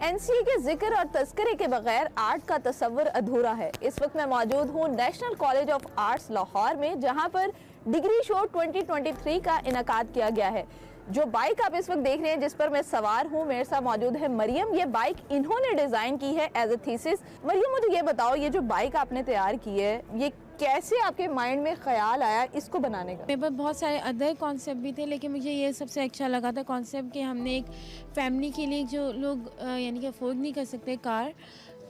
NCA के जिक्र और तस्करे के बगैर आर्ट का तस्वर अधूरा है। इस वक्त मैं मौजूद हूँ national college of arts Lahore में, जहाँ पर डिग्री शो 2023 का इनकाद किया गया है। जो बाइक आप इस वक्त देख रहे हैं जिस पर मैं सवार हूँ, मेरे साथ मौजूद है मरियम। ये बाइक इन्होंने डिज़ाइन की है एज ए थीसिस। मरियम, मुझे ये बताओ, ये जो बाइक आपने तैयार की है, ये कैसे आपके माइंड में ख्याल आया इसको बनाने का? मेरे पास बहुत सारे अदर कॉन्सेप्ट भी थे, लेकिन मुझे ये सबसे अच्छा लगा था कॉन्सेप्ट कि हमने एक फैमिली के लिए, जो लोग यानी कि अफोर्ड नहीं कर सकते कार,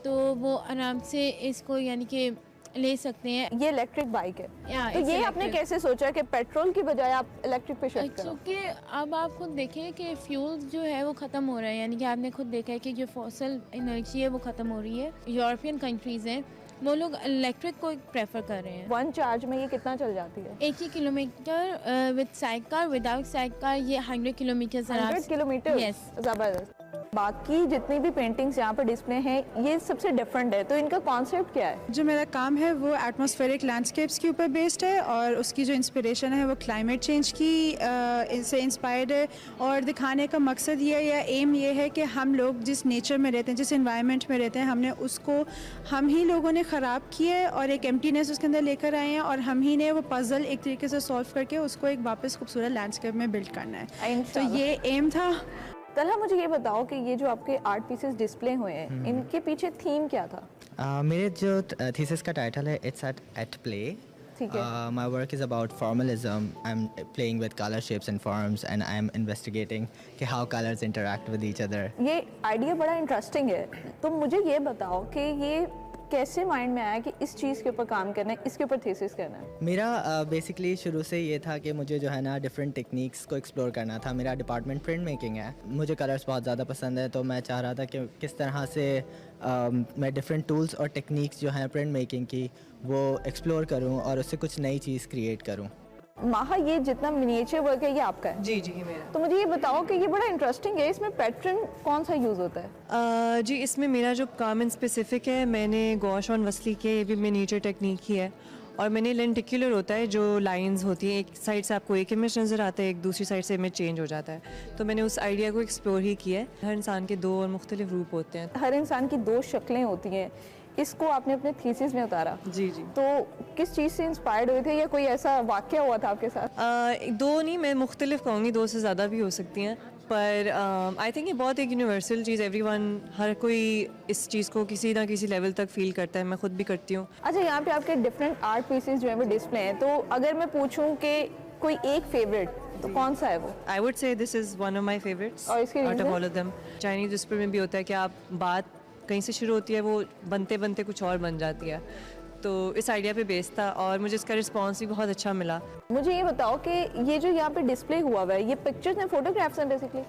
तो वो आराम से इसको यानी कि ले सकते हैं। ये इलेक्ट्रिक बाइक है, तो ये electric। आपने कैसे सोचा कि पेट्रोल की बजाय आप इलेक्ट्रिक पे शिफ्ट करो? क्योंकि अब आप खुद देखें कि फ्यूल जो है वो ख़त्म हो रहा है, यानी कि आपने खुद देखा है कि जो फॉसल एनर्जी है वो ख़त्म हो रही है। यूरोपियन कंट्रीज़ हैं, वो लोग इलेक्ट्रिक को प्रेफर कर रहे हैं। वन चार्ज में ये कितना चल जाती है? 80 kilometre with side car, without side car ये 100 किलोमीटर। 100 किलोमीटर? यस। ज़बरदस्त। बाकी जितनी भी पेंटिंग्स यहाँ पर डिस्प्ले हैं, ये सबसे डिफरेंट है, तो इनका कॉन्सेप्ट क्या है? जो मेरा काम है वो एटमॉस्फेरिक लैंडस्केप्स के ऊपर बेस्ड है, और उसकी जो इंस्पिरेशन है वो क्लाइमेट चेंज की से इंस्पायर्ड है। और दिखाने का मकसद ये या एम ये है कि हम लोग जिस नेचर में रहते हैं, जिस इन्वायरमेंट में रहते हैं, हमने उसको हम ही लोगों ने ख़राब किया है और एक एम्प्टीनेस उसके अंदर लेकर आए हैं, और हम ही ने वो पजल एक तरीके से सॉल्व करके उसको एक वापस खूबसूरत लैंडस्केप में बिल्ड करना है। तो ये एम था। तलहा, मुझे ये बताओ कि ये जो आपके आर्ट पीसेस डिस्प्ले हुए हैं, इनके पीछे थीम क्या था? मेरे जो थीसिस का टाइटल है इट्स एट प्ले। ठीक है। My work is about formalism. I'm playing with color shapes and forms, and I'm investigating कि how colors interact with each other. ये आइडिया बड़ा इंटरेस्टिंग है, तो मुझे ये बताओ कि ये कैसे माइंड में आया कि इस चीज़ के ऊपर काम करना है, इसके ऊपर थीसिस करना है? मेरा बेसिकली शुरू से ये था कि मुझे जो है ना डिफरेंट टेक्निक्स को एक्सप्लोर करना था। मेरा डिपार्टमेंट प्रिंट मेकिंग है, मुझे कलर्स बहुत ज़्यादा पसंद है, तो मैं चाह रहा था कि किस तरह से मैं डिफरेंट टूल्स और टेक्निक्स जो हैं प्रिंट मेकिंग की वो एक्सप्लोर करूँ और उससे कुछ नई चीज़ क्रिएट करूँ। माहा, ये जितना मिनिएचर वर्क है ये आपका है? जी जी, ये मेरा। तो मुझे ये बताओ कि ये बड़ा इंटरेस्टिंग है, इसमें पैटर्न कौन सा यूज़ होता है? जी, इसमें मेरा जो काम इन स्पेसिफिक है, मैंने गौश ऑन वसली के, ये भी मिनिएचर टेक्निक ही है, और मैंने लेंटिकुलर होता है, जो लाइंस होती हैं, एक साइड से आपको एक इमेज नज़र आता है, एक दूसरी साइड से इमेज चेंज हो जाता है, तो मैंने उस आइडिया को एक्सप्लोर ही किया है। हर इंसान के दो और मुख्तलिफ रूप होते हैं, हर इंसान की दो शक्लें होती हैं, इसको आपने अपने थीसिस में उतारा। जी जी। तो किस चीज़ से इंस्पायर्ड हुए थे, या कोई ऐसा वाक़या हुआ था आपके साथ? दो नहीं, मैं मुख्तलिफ कहूँगी, दो से ज़्यादा भी हो सकती हैं, पर आई थिंक ये बहुत एक यूनिवर्सल चीज़, एवरीवन, हर कोई इस चीज़ को किसी ना किसी लेवल तक फील करता है, मैं खुद भी करती हूँ। अच्छा, यहाँ पे आपके डिफरेंट आर्ट पीसेस जो है वो डिस्प्ले हैं, तो अगर मैं पूछूँ कि कोई एक फेवरेट, तो कौन सा है वो? I would say this is one of my favourites और इसके out of reason? All of them. Chinese display में भी होता है कि आप बात कहीं से शुरू होती है, वो बनते बनते कुछ और बन जाती है, तो इस आइडिया पे बेस्ड था, और मुझे इसका रिस्पांस भी बहुत अच्छा मिला। मुझे ये बताओ कि ये जो यहाँ पे डिस्प्ले हुआ हुआ है, ये पिक्चर्स हैं, फोटोग्राफ्स हैं बेसिकली?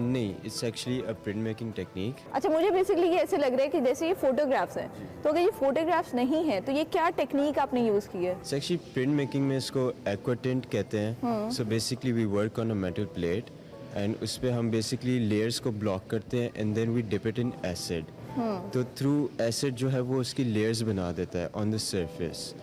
नहीं, it's actually a print making technique. अच्छा, मुझे बेसिकली ये ऐसे लग रहा है कि जैसे ये फोटोग्राफ्स हैं, तो अगर ये फोटोग्राफ्स नहीं है तो ये क्या टेक्निक आपने यूज़ की है? इट्स एक्चुअली प्रिंट मेकिंग में इसको एक्वाटिंट कहते हैं। So basically we work on a metal plate, and उस पर हम बेसिकली लेयर्स को ब्लॉक करते हैं, and then we dip it in acid. तो थ्रू एसिड जो है वो उसकी लेयर्स बना देता है ऑन द सरफेस,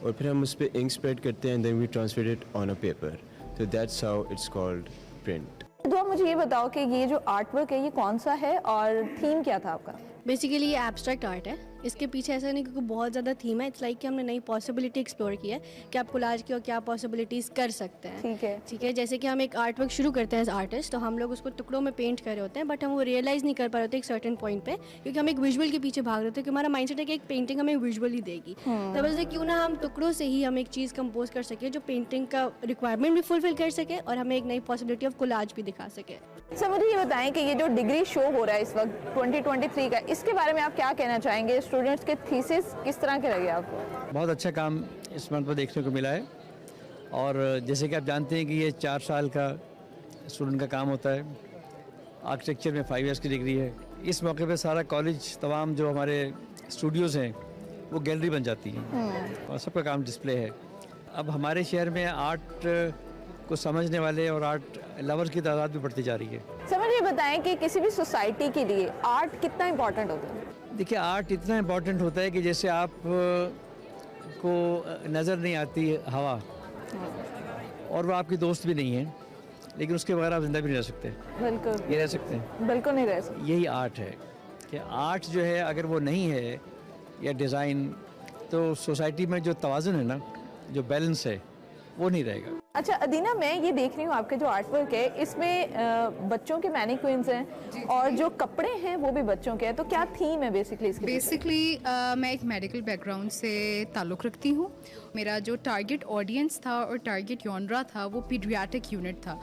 और फिर हम उस पर इंक स्प्रेड करते हैं, and then we transfer it on a paper, तो that's how it's called print. तो आप मुझे ये बताओ कि ये जो आर्ट वर्क है ये कौन सा है और थीम क्या था आपका? बेसिकली ये एब्स्ट्रैक्ट आर्ट है, इसके पीछे ऐसा नहीं क्योंकि बहुत ज़्यादा थीम है। इट्स लाइक कि हमने नई पॉसिबिलिटी एक्सप्लोर की है कि आप कोलाज की और क्या पॉसिबिलिटीज़ कर सकते हैं। ठीक है, जैसे कि हम एक आर्ट वर्क शुरू करते हैं एज आर्टिस्ट, तो हम लोग उसको टुकड़ों में पेंट कर रहे होते हैं, बट हम वो रियलाइज़ नहीं कर पा रहे होते एक सर्टेन पॉइंट पे, क्योंकि हम एक विजुअल के पीछे भाग रहे होते हैं कि हमारा माइंडसेट है कि एक पेंटिंग हमें विजुअली देगी। तो वजह से क्यों ना हम टुकड़ों से ही हम एक चीज़ कंपोज कर सके जो पेंटिंग का रिक्वायरमेंट भी फुलफिल कर सके, और हमें एक नई पॉसिबिलिटी ऑफ कोलाज भी दिखा सके। सर, मुझे ये बताएं कि ये जो डिग्री शो हो रहा है इस वक्त 2023 का, इसके बारे में आप क्या कहना चाहेंगे? स्टूडेंट्स के थीसिस किस तरह के लगे आपको? बहुत अच्छा काम इस मंथ पर देखने को मिला है, और जैसे कि आप जानते हैं कि ये 4 साल का स्टूडेंट का काम होता है। आर्किटेक्चर में 5 ईयर्स की डिग्री है। इस मौके पे सारा कॉलेज, तमाम जो हमारे स्टूडियोज़ हैं वो गैलरी बन जाती हैं, और सबका काम डिस्प्ले है। अब हमारे शहर में आर्ट को समझने वाले और आर्ट लवर्स की तादाद भी बढ़ती जा रही है। सर, मुझे ये बताएं कि किसी भी सोसाइटी के लिए आर्ट कितना इम्पोर्टेंट होता है? देखिए, आर्ट इतना इम्पोर्टेंट होता है कि जैसे आप को नज़र नहीं आती हवा, और वो आपकी दोस्त भी नहीं है, लेकिन उसके बगैर आप जिंदा भी नहीं रह सकते। बिल्कुल ये रह सकते हैं। बिल्कुल नहीं रह सकते। यही आर्ट है कि आर्ट जो है अगर वो नहीं है या डिज़ाइन, तो सोसाइटी में जो तवाज़ुन है ना, जो बैलेंस है, वो नहीं रहेगा। अच्छा अदीना, मैं ये देख रही हूँ आपके जो आर्ट वर्क है इसमें बच्चों के मैनीक्विन्स हैं और जो कपड़े हैं वो भी बच्चों के हैं, तो क्या थीम है बेसिकली इसकी? बेसिकली मैं एक मेडिकल बैकग्राउंड से ताल्लुक़ रखती हूँ। मेरा जो टारगेट ऑडियंस था और टारगेट जॉनरा था वो पीडियाट्रिक यूनिट था,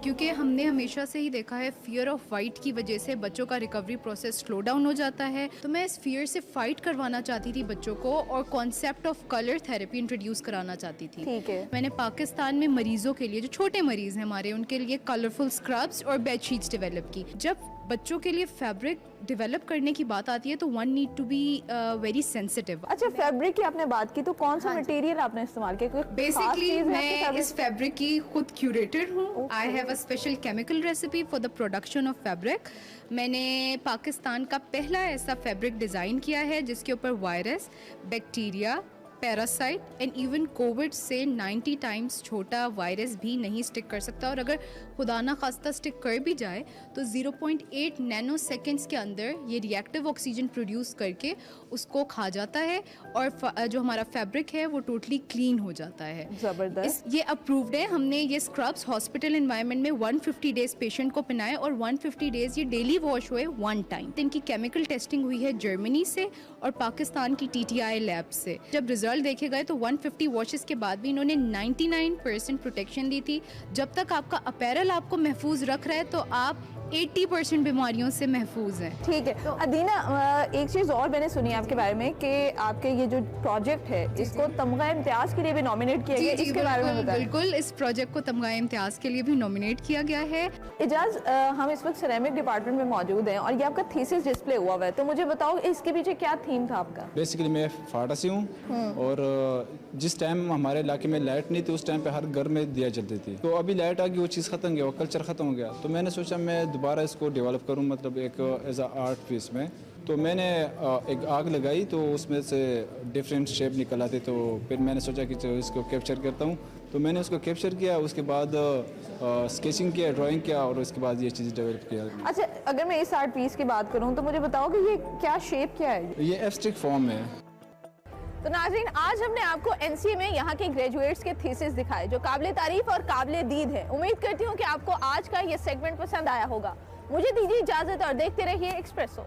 क्योंकि हमने हमेशा से ही देखा है फियर ऑफ वाइट की वजह से बच्चों का रिकवरी प्रोसेस स्लो डाउन हो जाता है। तो मैं इस फियर से फाइट करवाना चाहती थी बच्चों को और concept of colour therapy introduce कराना चाहती थी। ठीक है। मैंने पाकिस्तान में मरीजों के लिए, जो छोटे मरीज हैं हमारे, उनके लिए कलरफुल स्क्रब्स और बेडशीट्स डेवलप की। जब बच्चों के लिए फैब्रिक डेवलप करने की बात आती है तो one need to be very sensitive. अच्छा फैब्रिक की आपने बात की, तो कौन सा मटेरियल आपने इस्तेमाल किया? बेसिकली मैं इस फैब्रिक की खुद क्यूरेटर हूँ। I have a special chemical recipe for the production of fabric. मैंने पाकिस्तान का पहला ऐसा फैब्रिक डिज़ाइन किया है जिसके ऊपर virus, bacteria, parasite and even Covid से 90 टाइम्स छोटा वायरस भी नहीं स्टिक कर सकता, और अगर खुदा ना खास्ता स्टिक कर भी जाए तो 0.8 नैनो सेकेंड्स के अंदर ये रिएक्टिव ऑक्सीजन प्रोड्यूस करके उसको खा जाता है और जो हमारा फैब्रिक है वो टोटली क्लीन हो जाता है। ज़बरदस्त। ये अप्रूव्ड है। हमने ये स्क्रब्स हॉस्पिटल एनवायरनमेंट में 150 डेज पेशेंट को पहनाए और 150 डेज ये डेली वॉश हुए 1 टाइम। इनकी केमिकल टेस्टिंग हुई है जर्मनी से और पाकिस्तान की TTI लैब से। जब रिजल्ट देखे गए तो 150 वॉशेस के बाद भी इन्होंने 99% प्रोटेक्शन दी थी। जब तक आपका अपैरल आपको महफूज रख रहा है तो आप 80% बीमारियों से महफूज हैं। ठीक है। तो अदीना, एक चीज़ और मैंने सुनी आपके बारे में कि आपके ये जो प्रोजेक्ट है इसको तमगा इम्तियाज़ के लिए भी नॉमिनेट किया गया, इसके बारे में बताएं। बिल्कुल, इस प्रोजेक्ट को तमगा इम्तियाज़ के लिए भी नॉमिनेट किया गया है। इजाज़, हम इस वक्त सिरेमिक डिपार्टमेंट में मौजूद हैं और ये आपका थीसिस डिस्प्ले हुआ हुआ है, तो मुझे बताओ इसके पीछे क्या थीम था आपका? बेसिकली मैं फाटा से हूँ और जिस टाइम हमारे इलाके में लाइट नहीं थी उस टाइम पे हर घर में दिया जलती थी, तो अभी लाइट आ गई, वो चीज़ ख़त्म गया, वो कल्चर ख़त्म हो गया। तो मैंने सोचा मैं दोबारा इसको डेवलप करूं, मतलब एक एज अ आर्ट पीस में। तो मैंने एक आग लगाई तो उसमें से डिफरेंट शेप निकल आते, तो फिर मैंने सोचा कि चलो इसको कैप्चर करता हूं। तो मैंने उसको कैप्चर किया, उसके बाद स्केचिंग किया, ड्राइंग किया और उसके बाद ये चीज़ डेवलप किया। अच्छा, अगर मैं इस आर्ट पीस की बात करूँ तो मुझे बताओ कि ये क्या शेप क्या है? ये एब्स्ट्रैक्ट फॉर्म है। तो नाज़रीन, आज हमने आपको NCA में यहाँ के ग्रेजुएट्स के थीसिस दिखाए जो काबिल तारीफ और काबिल दीद है। उम्मीद करती हूँ कि आपको आज का ये सेगमेंट पसंद आया होगा। मुझे दीजिए इजाज़त और देखते रहिए एक्सप्रेसो।